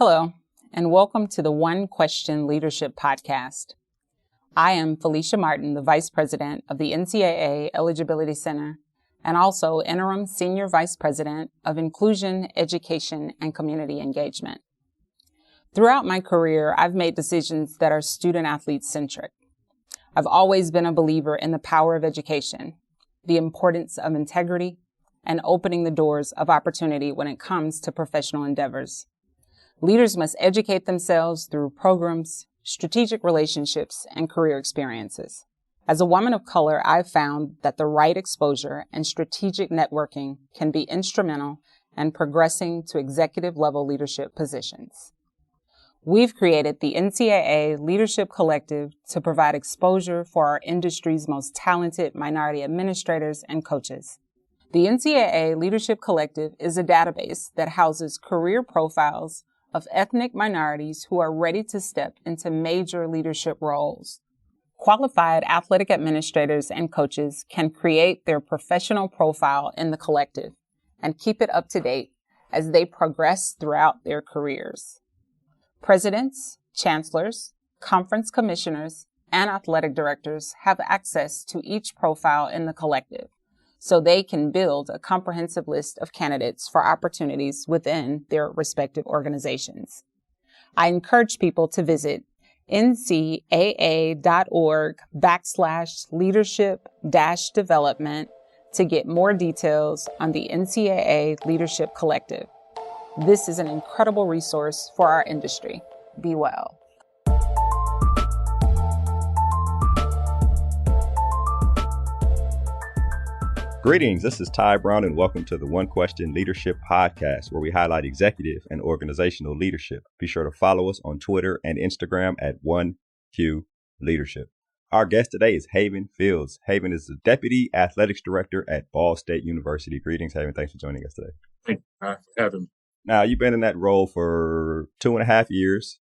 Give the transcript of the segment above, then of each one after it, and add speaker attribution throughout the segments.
Speaker 1: Hello, and welcome to the One Question Leadership Podcast. I am Felicia Martin, the Vice President of the NCAA Eligibility Center, and also Interim Senior Vice President of Inclusion, Education, and Community Engagement. Throughout my career, I've made decisions that are student-athlete centric. I've always been a believer in the power of education, the importance of integrity, and opening the doors of opportunity when it comes to professional endeavors. Leaders must educate themselves through programs, strategic relationships, and career experiences. As a woman of color, I've found that the right exposure and strategic networking can be instrumental in progressing to executive-level leadership positions. We've created the NCAA Leadership Collective to provide exposure for our industry's most talented minority administrators and coaches. The NCAA Leadership Collective is a database that houses career profiles of ethnic minorities who are ready to step into major leadership roles. Qualified athletic administrators and coaches can create their professional profile in the collective and keep it up to date as they progress throughout their careers. Presidents, chancellors, conference commissioners, and athletic directors have access to each profile in the collective, so they can build a comprehensive list of candidates for opportunities within their respective organizations. I encourage people to visit ncaa.org/leadership-development to get more details on the NCAA Leadership Collective. This is an incredible resource for our industry. Be well.
Speaker 2: Greetings, this is Ty Brown, and welcome to the One Question Leadership Podcast, where we highlight executive and organizational leadership. Be sure to follow us on Twitter and Instagram at OneQ Leadership. Our guest today is Haven Fields. Haven is the Deputy Athletics Director at Ball State University. Greetings, Haven. Thanks for joining us today.
Speaker 3: Thank you for having me.
Speaker 2: Now, you've been in that role for 2.5 years.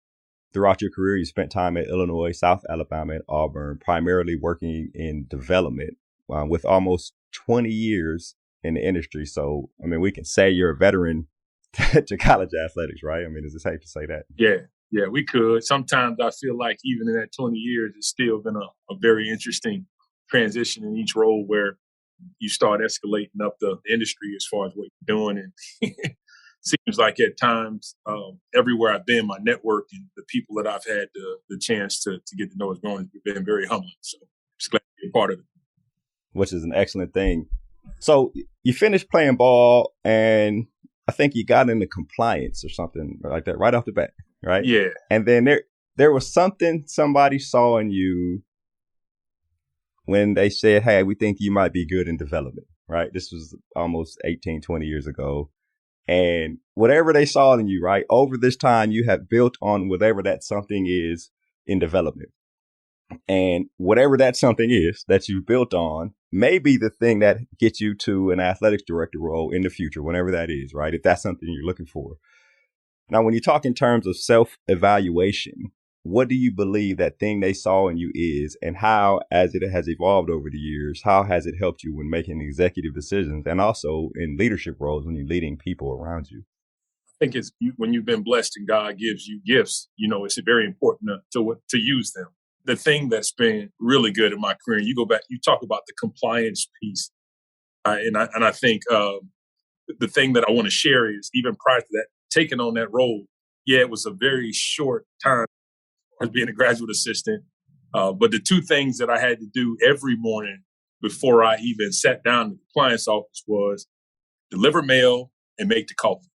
Speaker 2: Throughout your career, you spent time at Illinois, South Alabama, and Auburn, primarily working in development with almost 20 years in the industry. So, I mean, we can say you're a veteran to college athletics, right? I mean, is it safe to say that?
Speaker 3: Yeah, we could. Sometimes I feel like even in that 20 years, it's still been a very interesting transition in each role where you start escalating up the industry as far as what you're doing. And seems like at times, everywhere I've been, my network and the people that I've had the chance to get to know has grown. It's been very humbling. So just glad to be a part of it.
Speaker 2: Which is an excellent thing. So you finished playing ball, and I think you got into compliance or something like that right off the bat, right?
Speaker 3: Yeah.
Speaker 2: And then there was something somebody saw in you when they said, hey, we think you might be good in development, right? This was almost 18, 20 years ago. And whatever they saw in you, right, over this time, you have built on whatever that something is in development. And whatever that something is that you built on may be the thing that gets you to an athletics director role in the future, whenever that is, right? If that's something you're looking for. Now, when you talk in terms of self-evaluation, what do you believe that thing they saw in you is, and how, as it has evolved over the years, how has it helped you when making executive decisions and also in leadership roles when you're leading people around you?
Speaker 3: I think when you've been blessed and God gives you gifts, it's very important to use them. The thing that's been really good in my career, you go back, you talk about the compliance piece. And I think the thing that I want to share is even prior to that, taking on that role, it was a very short time as being a graduate assistant. But the two things that I had to do every morning before I even sat down in the compliance office was deliver mail and make the coffee.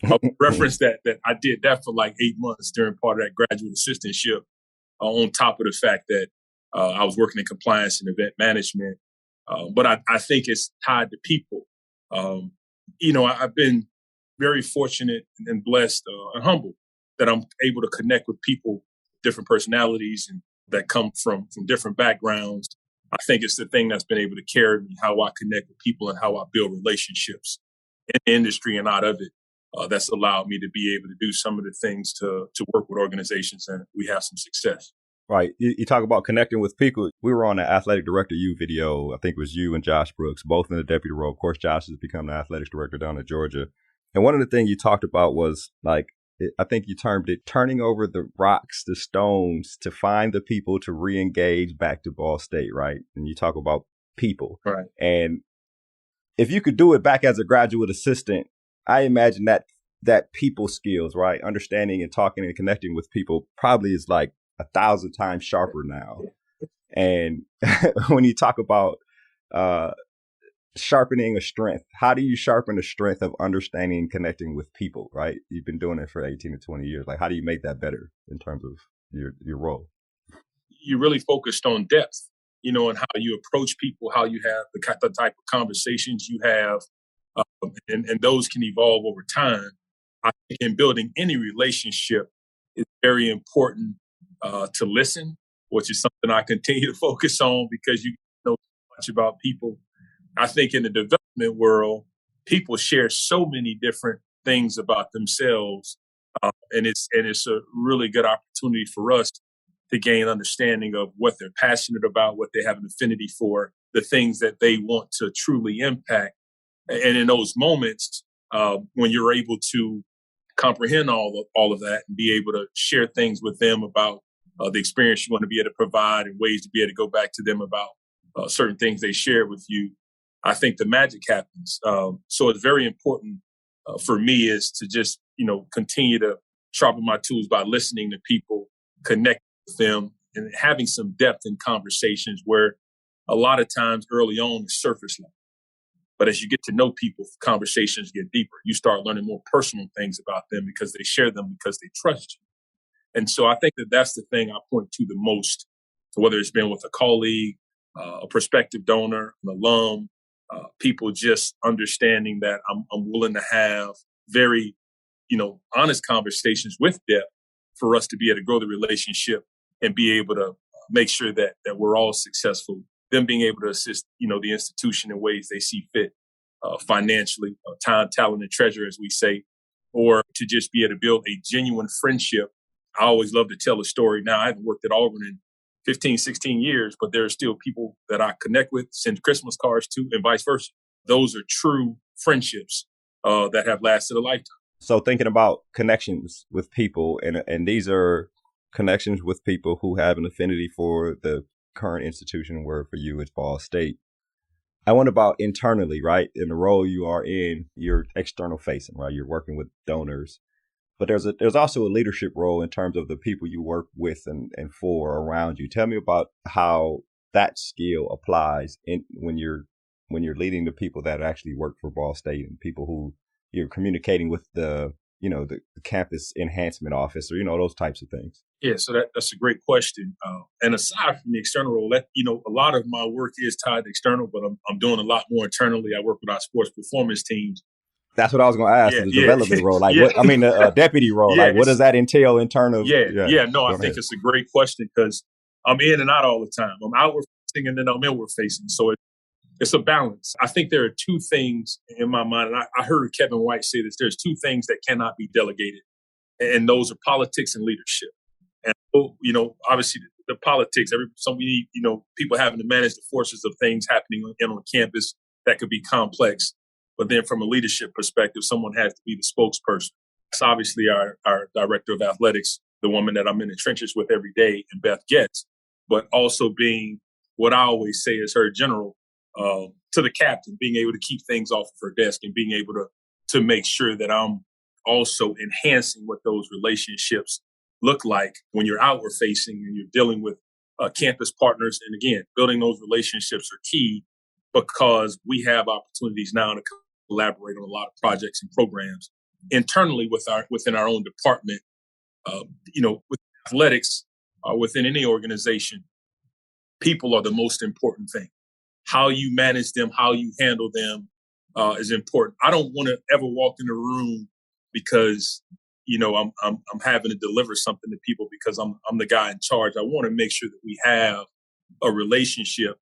Speaker 3: I'll reference that I did that for like 8 months during part of that graduate assistantship. On top of the fact that I was working in compliance and event management. But I think it's tied to people. I've been very fortunate and blessed and humble that I'm able to connect with people, different personalities, and that come from different backgrounds. I think it's the thing that's been able to carry me, how I connect with people and how I build relationships in the industry and out of it. That's allowed me to be able to do some of the things to work with organizations, and we have some success.
Speaker 2: Right. You talk about connecting with people. We were on the Athletic Director U video. I think it was you and Josh Brooks, both in the deputy role. Of course, Josh has become the athletics director down in Georgia. And one of the things you talked about was like I think you termed it turning over the rocks, the stones to find the people to re-engage back to Ball State, right? And you talk about people.
Speaker 3: Right.
Speaker 2: And if you could do it back as a graduate assistant, I imagine that people skills, right? Understanding and talking and connecting with people probably is like 1,000 times sharper now. And when you talk about sharpening a strength, how do you sharpen the strength of understanding and connecting with people, right? You've been doing it for 18 to 20 years. Like, how do you make that better in terms of your role?
Speaker 3: You really focused on depth, and how you approach people, how you have the type of conversations you have, and those can evolve over time. I think in building any relationship, it's very important to listen, which is something I continue to focus on because you know so much about people. I think in the development world, people share so many different things about themselves, and it's a really good opportunity for us to gain understanding of what they're passionate about, what they have an affinity for, the things that they want to truly impact. And in those moments, when you're able to comprehend all of that and be able to share things with them about the experience you want to be able to provide and ways to be able to go back to them about certain things they share with you, I think the magic happens. So it's very important for me is to just, continue to sharpen my tools by listening to people, connecting with them, and having some depth in conversations where a lot of times early on is surface level. But as you get to know people, conversations get deeper. You start learning more personal things about them because they share them because they trust you. And so I think that that's the thing I point to the most, whether it's been with a colleague, a prospective donor, an alum, people just understanding that I'm willing to have very, honest conversations with depth for us to be able to grow the relationship and be able to make sure that we're all successful. Them being able to assist, the institution in ways they see fit, financially, time, talent, and treasure, as we say, or to just be able to build a genuine friendship. I always love to tell a story. Now, I haven't worked at Auburn in 15, 16 years, but there are still people that I connect with, send Christmas cards to, and vice versa. Those are true friendships that have lasted a lifetime.
Speaker 2: So thinking about connections with people, and these are connections with people who have an affinity for the current institution, where for you it's Ball State. I wonder about internally, right? In the role you are in, you're external facing, right? You're working with donors, but there's also a leadership role in terms of the people you work with and for around you. Tell me about how that skill applies when you're leading the people that actually work for Ball State and people who you're communicating with the campus enhancement office or, those types of things.
Speaker 3: Yeah, so that's a great question. And aside from the external role, a lot of my work is tied to external, but I'm doing a lot more internally. I work with our sports performance teams.
Speaker 2: That's what I was going to ask. The development role, like
Speaker 3: yeah.
Speaker 2: the deputy role, like what does that entail in terms of?
Speaker 3: No, I think it's a great question because I'm in and out all the time. I'm outward facing and then I'm inward facing. So it's a balance. I think there are two things in my mind, and I heard Kevin White say this. There's two things that cannot be delegated, and those are politics and leadership. And obviously the politics. So we need people having to manage the forces of things happening on campus that could be complex. But then from a leadership perspective, someone has to be the spokesperson. It's obviously our director of athletics, the woman that I'm in the trenches with every day, and Beth Goetz, but also being what I always say is her general to the captain, being able to keep things off of her desk and being able to make sure that I'm also enhancing what those relationships look like when you're outward facing and you're dealing with campus partners. And again, building those relationships are key because we have opportunities now to collaborate on a lot of projects and programs internally within our own department. With athletics, within any organization, people are the most important thing. How you manage them, how you handle them is important. I don't want to ever walk in a room because I'm having to deliver something to people because I'm the guy in charge. I want to make sure that we have a relationship,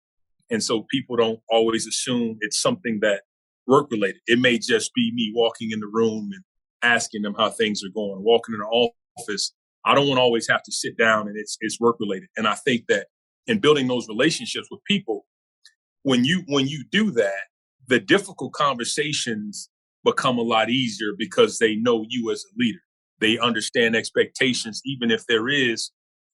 Speaker 3: and so people don't always assume it's something that work related. It may just be me walking in the room and asking them how things are going. Walking in the office, I don't want to always have to sit down and it's work related. And I think that in building those relationships with people, when you do that, the difficult conversations become a lot easier because they know you as a leader. They understand expectations, even if there is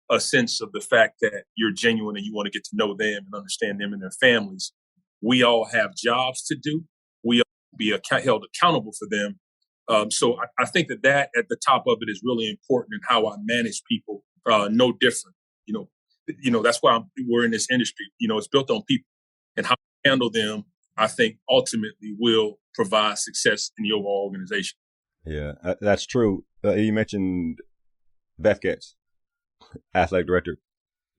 Speaker 3: a sense of the fact that you're genuine and you want to get to know them and understand them and their families. We all have jobs to do. We all be held accountable for them. So I think that at the top of it is really important in how I manage people. No different, that's why we're in this industry. It's built on people, and how you handle them, I think, ultimately will provide success in the overall organization.
Speaker 2: Yeah, that's true. You mentioned Beth Goetz, athletic director.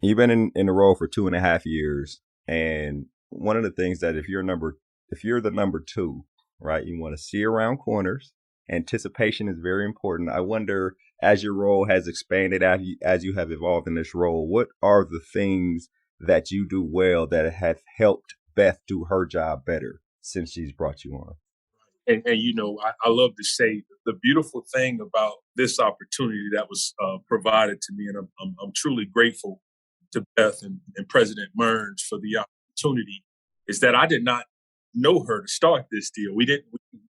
Speaker 2: You've been in the role for 2.5 years, and one of the things that if you're the number two, right, you want to see around corners. Anticipation is very important. I wonder, as your role has expanded, as you have evolved in this role, what are the things that you do well that have helped Beth do her job better since she's brought you on?
Speaker 3: And I love to say the beautiful thing about this opportunity that was provided to me, and I'm truly grateful to Beth and President Mearns for the opportunity, is that I did not know her to start this deal. We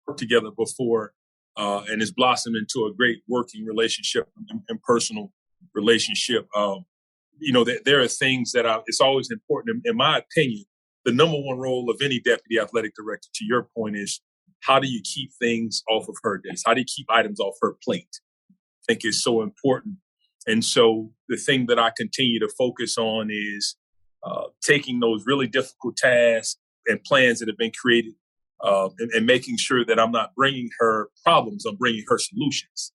Speaker 3: work together before, and it's blossomed into a great working relationship and personal relationship. There are things that it's always important, in my opinion. The number one role of any deputy athletic director, to your point, is how do you keep things off of her desk? How do you keep items off her plate? I think is so important. And so the thing that I continue to focus on is taking those really difficult tasks and plans that have been created and making sure that I'm not bringing her problems, I'm bringing her solutions,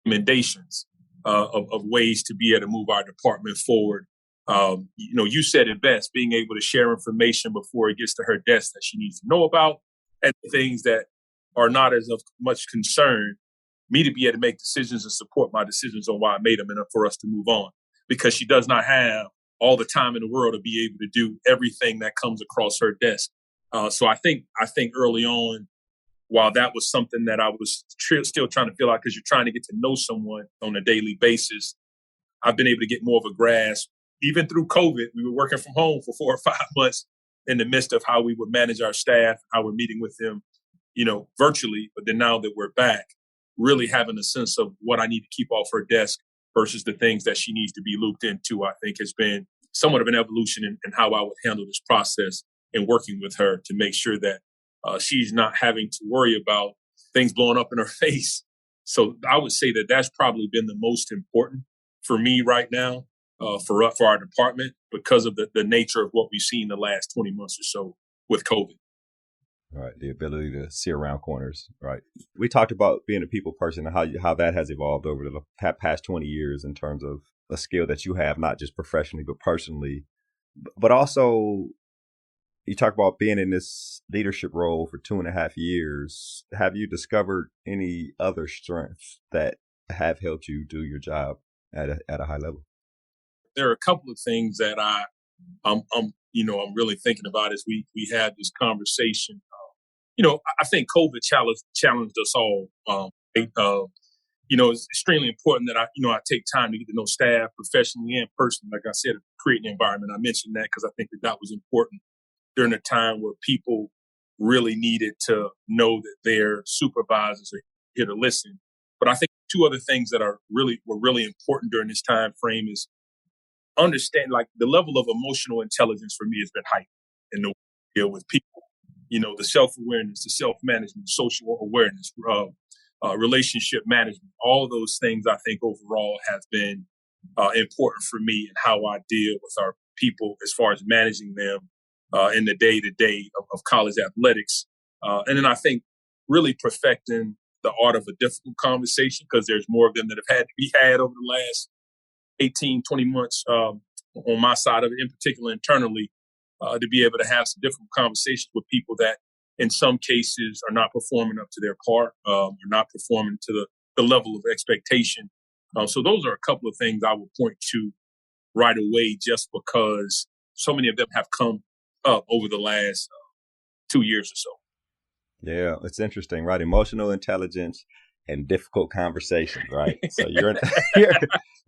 Speaker 3: recommendations of ways to be able to move our department forward. You said it best, being able to share information before it gets to her desk that she needs to know about, and things that are not as of much concern, me to be able to make decisions and support my decisions on why I made them and for us to move on. Because she does not have all the time in the world to be able to do everything that comes across her desk. So I think early on, while that was something that I was still trying to feel out, because you're trying to get to know someone on a daily basis, I've been able to get more of a grasp. Even through COVID, we were working from home for 4 or 5 months in the midst of how we would manage our staff, how we're meeting with them, virtually. But then now that we're back, really having a sense of what I need to keep off her desk versus the things that she needs to be looped into, I think has been somewhat of an evolution in how I would handle this process and working with her to make sure that she's not having to worry about things blowing up in her face. So I would say that that's probably been the most important for me right now, for our department, because of the nature of what we've seen the last 20 months or so with COVID.
Speaker 2: Right, the ability to see around corners. Right. We talked about being a people person and how that has evolved over the past 20 years in terms of a skill that you have, not just professionally, but personally. But also, you talk about being in this leadership role for 2.5 years. Have you discovered any other strengths that have helped you do your job at a high level?
Speaker 3: There are a couple of things that I'm really thinking about as we had this conversation. I think COVID challenged us all. It's extremely important that I take time to get to know staff professionally and personally. Like I said, create an environment. I mentioned that because I think that was important during a time where people really needed to know that their supervisors are here to listen. But I think two other things that were really important during this time frame is understand, like, the level of emotional intelligence for me has been heightened in the way we deal with people. The self-awareness, the self-management, social awareness, relationship management, all those things I think overall have been important for me and how I deal with our people as far as managing them in the day-to-day of college athletics. And then I think really perfecting the art of a difficult conversation, because there's more of them that have had to be had over the last 18, 20 months on my side of it, in particular internally, to be able to have some difficult conversations with people that in some cases are not performing up to their part, or not performing to the level of expectation. So those are a couple of things I would point to right away, just because so many of them have come up over the last 2 years or so.
Speaker 2: Yeah, it's interesting, right? Emotional intelligence and difficult conversations, right? So you're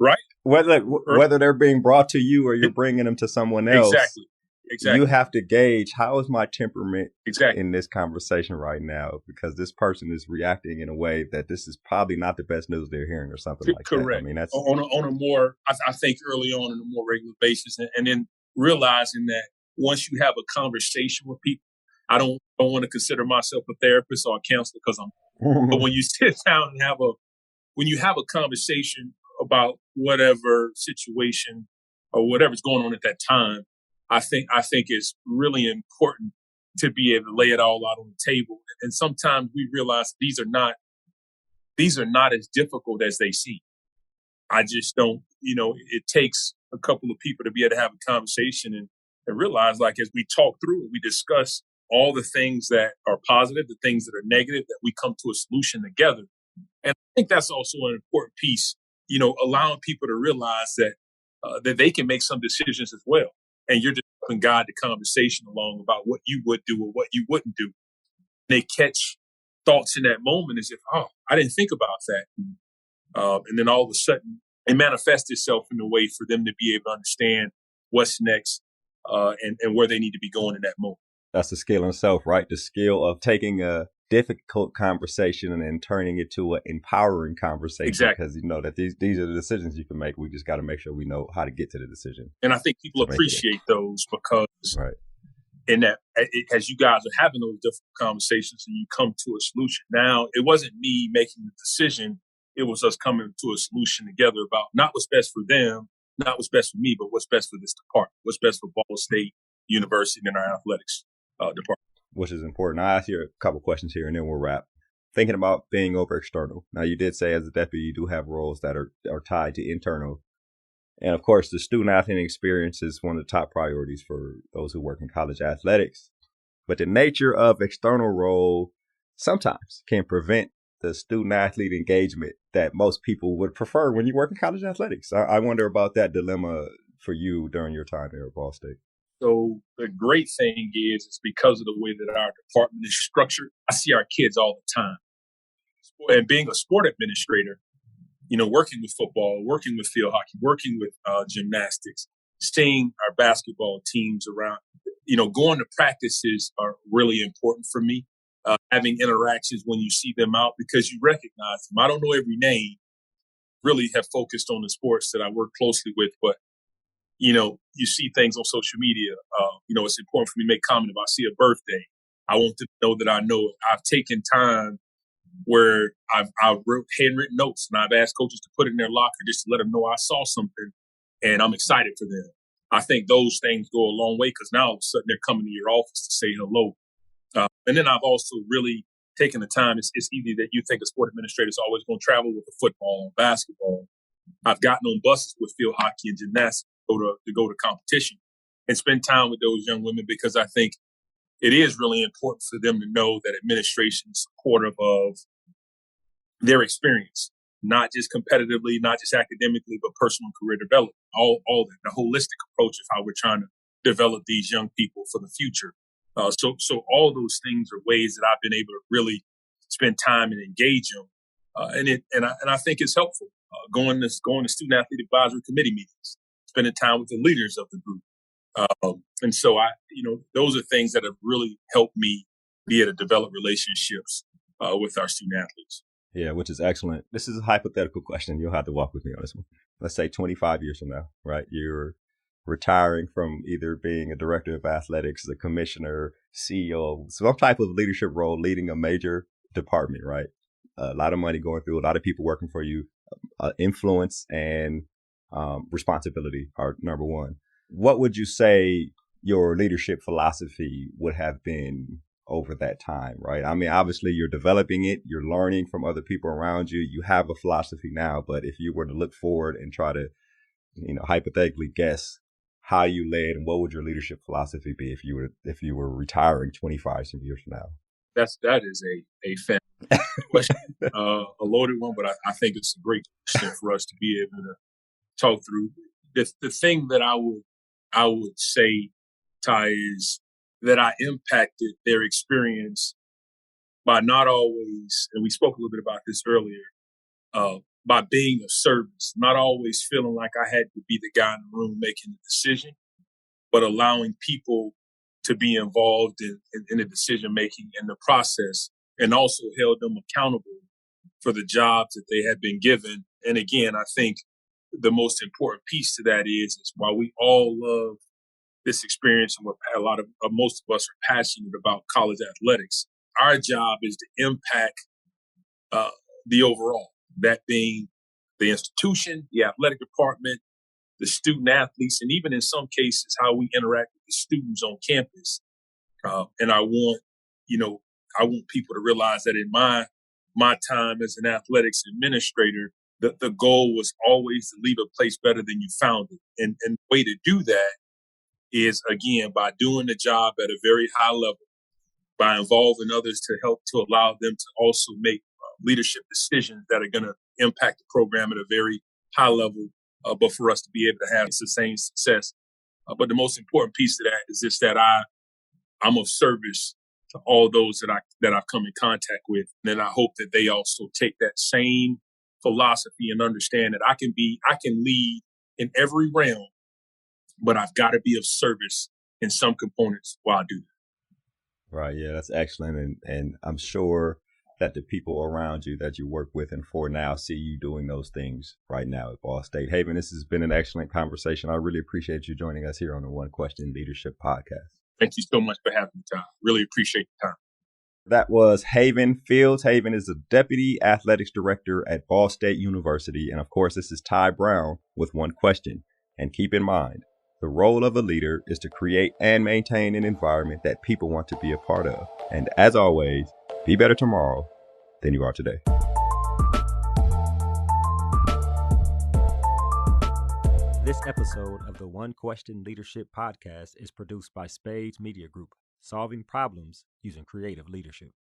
Speaker 3: right.
Speaker 2: Whether they're being brought to you or you're bringing them to someone else.
Speaker 3: Exactly. Exactly.
Speaker 2: You have to gauge, how is my temperament
Speaker 3: Exactly.
Speaker 2: in this conversation right now? Because this person is reacting in a way that this is probably not the best news they're hearing or something like that. I
Speaker 3: Correct.
Speaker 2: mean, that's
Speaker 3: On a more, I think early on in a more regular basis, and then realizing that once you have a conversation with people, I don't want to consider myself a therapist or a counselor because but when you sit down and when you have a conversation about whatever situation or whatever's going on at that time, I think it's really important to be able to lay it all out on the table. And sometimes we realize these are not as difficult as they seem. I just don't, it takes a couple of people to be able to have a conversation and realize, like, as we talk through it, we discuss all the things that are positive, the things that are negative, that we come to a solution together. And I think that's also an important piece, allowing people to realize that they can make some decisions as well. And you're just helping guide the conversation along about what you would do or what you wouldn't do. They catch thoughts in that moment as if, oh, I didn't think about that. And then all of a sudden, it manifests itself in a way for them to be able to understand what's next and where they need to be going in that moment.
Speaker 2: That's the skill in itself, right? The skill of taking a difficult conversation and then turning it to an empowering conversation.
Speaker 3: Exactly.
Speaker 2: Because you know that these are the decisions you can make. We just got to make sure we know how to get to the decision.
Speaker 3: And I think people appreciate those because
Speaker 2: right.
Speaker 3: in that, as you guys are having those difficult conversations and you come to a solution. Now, it wasn't me making the decision. It was us coming to a solution together about not what's best for them, not what's best for me, but what's best for this department, what's best for Ball State University and our athletics department.
Speaker 2: Which is important. I'll ask you a couple questions here and then we'll wrap. Thinking about being over external. Now, you did say as a deputy, you do have roles that are tied to internal. And of course, the student athlete experience is one of the top priorities for those who work in college athletics. But the nature of external role sometimes can prevent the student athlete engagement that most people would prefer when you work in college athletics. I wonder about that dilemma for you during your time there at Ball State.
Speaker 3: So the great thing is because of the way that our department is structured, I see our kids all the time. And being a sport administrator, working with football, working with field hockey, working with gymnastics, seeing our basketball teams around, going to practices are really important for me. Having interactions when you see them out because you recognize them. I don't know every name, really have focused on the sports that I work closely with, but you see things on social media. It's important for me to make comment if I see a birthday. I want to know that I know it. I've taken time where I've wrote handwritten notes and I've asked coaches to put it in their locker just to let them know I saw something and I'm excited for them. I think those things go a long way because now all of a sudden they're coming to your office to say hello. And then I've also really taken the time. It's easy that you think a sport administrator is always going to travel with a football or basketball. I've gotten on buses with field hockey and gymnastics to go to competition and spend time with those young women because I think it is really important for them to know that administration is supportive of their experience, not just competitively, not just academically, but personal career development. All that, the holistic approach of how we're trying to develop these young people for the future. So all those things are ways that I've been able to really spend time and engage them, and I think it's helpful. Going to student athlete advisory committee meetings, spending time with the leaders of the group. And so those are things that have really helped me be able to develop relationships with our student athletes.
Speaker 2: Yeah, which is excellent. This is a hypothetical question. You'll have to walk with me on this one. Let's say 25 years from now, right? You're retiring from either being a director of athletics, a commissioner, CEO, some type of leadership role, leading a major department, right? A lot of money going through, a lot of people working for you. Influence and responsibility are number one. What would you say your leadership philosophy would have been over that time, right? I mean, obviously you're developing it, you're learning from other people around you, you have a philosophy now, but if you were to look forward and try to, hypothetically guess how you led and what would your leadership philosophy be if you were retiring 25 some years from now?
Speaker 3: That is a fan question, a loaded one, but I think it's a great question for us to be able to talk through. The thing that I would say, Tai, is that I impacted their experience by not always, and we spoke a little bit about this earlier, by being of service, not always feeling like I had to be the guy in the room making the decision, but allowing people to be involved in the decision making and the process, and also held them accountable for the jobs that they had been given. And again, I think the most important piece to that is while we all love this experience and most of us are passionate about college athletics, our job is to impact the overall, that being the institution, the athletic department, the student athletes, and even in some cases, how we interact with the students on campus. And I want people to realize that in my time as an athletics administrator, the goal was always to leave a place better than you found it. And the way to do that is, again, by doing the job at a very high level, by involving others to help to allow them to also make leadership decisions that are going to impact the program at a very high level, but for us to be able to have sustained success. But the most important piece of that is just that I'm of service to all those that I've come in contact with. And I hope that they also take that same philosophy and understand that I can lead in every realm, but I've got to be of service in some components while I do that.
Speaker 2: Right. Yeah, that's excellent. And I'm sure that the people around you that you work with and for now see you doing those things right now at Ball State. Haven, this has been an excellent conversation. I really appreciate you joining us here on the One Question Leadership Podcast.
Speaker 3: Thank you so much for having me, Tom. Really appreciate the time.
Speaker 2: That was Haven Fields. Haven is the Deputy Athletics Director at Ball State University. And of course, this is Ty Brown with One Question. And keep in mind, the role of a leader is to create and maintain an environment that people want to be a part of. And as always, be better tomorrow than you are today.
Speaker 4: This episode of the One Question Leadership Podcast is produced by Spades Media Group, solving problems using creative leadership.